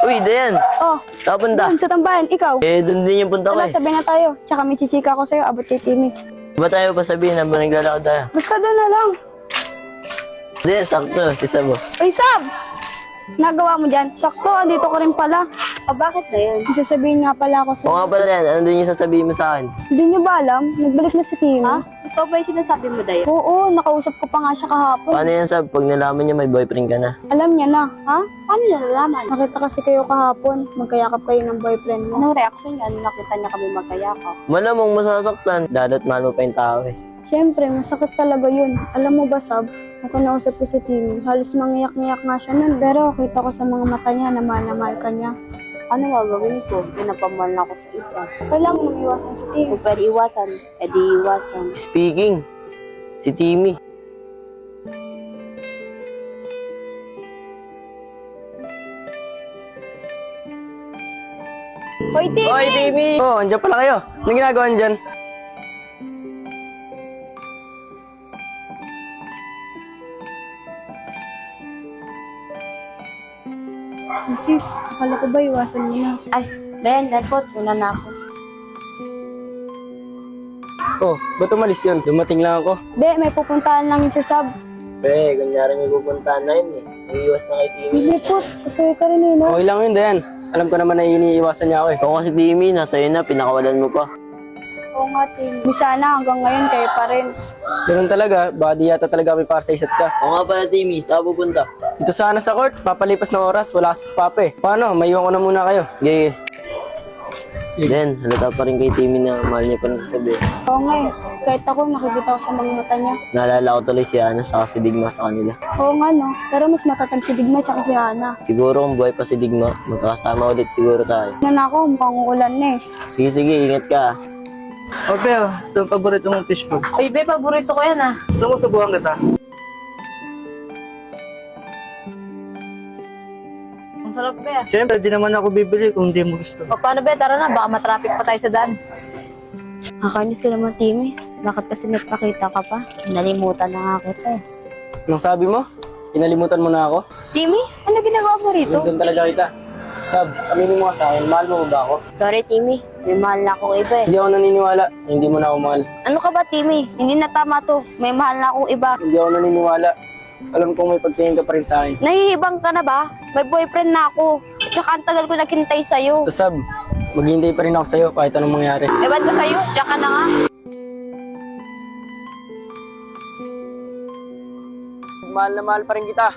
Uy, Dayan. Oh, Saan punta? doon sa tambahan. Ikaw? Doon din yung punta ko Tara, sabi na tayo. Tsaka may chichika ko sa'yo, abot kay Timmy. Ba tayo pa sabihin na naglalakad tayo? Basta doon na lang. Dayan, sakto. Si Sabo. Uy, Sam! Nagawa mo dyan? Sakto, andito ko rin pala. O bakit na yan? May sasabihin nga pala ako Oo sa'yo. nga pala, Dayan. Ano din yung sasabihin mo sa akin? Hindi niyo ba alam? Nagbalik na si Timmy. Ha? Ikaw ba yung sinasabi mo, Dayan? Oo, nakausap ko pa nga siya kahapon. Paano yan, Sab? Pag nalaman niya may boyfriend ka na. Alam niya na. Ha? Paano niya nalaman? Nakita kasi kayo kahapon. Magkayakap kayo ng boyfriend mo. Anong reaction niya? Nung nakita niya kami magkayakap? Malamang masasaktan. Dada't mahal mo pa yung tao eh. Siyempre, masakit talaga yun. Alam mo ba, Sab? Nung kinausap ko si Timmy, halos mangiyak-ngiyak nga siya nun. Pero kita ko sa mga mata niya na mahal na mahal ka niya. Ano gagawin ko? Pinapamahal na ako sa isa. Kailangan mo iwasan si Timmy. Kung pwede iwasan, edi iwasan. Speaking, si Timmy. Hoy, Timmy! Hoy, Timmy! Oh, andyan pala kayo. Anong ginagawa andyan? Sis, akala ko ba iwasan mo na? Ay, Dayan, Depot, una na ako. Oh, ba't umalis yun? Dumating lang ako. Be, may pupuntahan lang yung si Sab. Kunyari may pupuntahan na yun eh. Umiiwas na kay Timmy. Hindi po, kasi ka rin eh, no? Okay lang yun, Dayan. Alam ko naman na iniiwasan niya ako eh. Ikaw kasi Timmy, nasa iyo na, pinakawalan mo pa. Oo nga, Timmy. Di sana hanggang ngayon kayo pa rin. Ganun talaga, baka di yata talaga kami para sa isa't isa. Oo nga pala Timmy, saan pupunta? Dito sana sa court, papalipas ng oras, wala kasi si Papa eh. Paano, maiwan ko na muna kayo. Sige. Then, halata pa rin kay Timmy na mahal niya pa rin sasabihin. Oo nga eh. Kahit ako, nakikita ko sa mga mata niya. Naalala ko tuloy si Ana saka si Digma sa kanila. Oo nga, no? Pero mas matatag si Digma tsaka si Hana. Siguro kung buhay pa si Digma, magkakasama ulit siguro tayo. Nan ako, mukhang uulan na eh. Sige, sige, ingat ka. O, Bea, ito ang paborito mong fishball. Uy, be, paborito ko yan ah. Gusto mo subukan kita? Ang sarap, be. Siyempre, di naman ako bibili kung di mo gusto. O paano, be? Tara na, baka matraffic pa tayo sa daan. Nakakainis ka naman, Timmy. Bakit kasi nagpakita ka pa? Nalimutan na nga kita eh. Anong sabi mo? Inalimutan mo na ako? Timmy, ano ginagawa mo rito? Doon talaga kita. Sab, aminin mo nga sa akin, mahal mo ba ako? Sorry, Timmy. May mahal na akong iba eh. Hindi ako naniniwala, hindi mo na ako mahal. Ano ka ba, Timmy? Hindi na tama to. May mahal na akong iba. Hindi ako naniniwala. Alam kong may pagtingin ka pa rin sa akin. Nahihibang ka na ba? May boyfriend na ako. Tsaka ang tagal ko naghintay sa'yo. So, Sab, maghihintay pa rin ako sa'yo kahit anong mangyari. Ewan ko sa'yo, tsaka na nga. Mahal na mahal pa rin kita.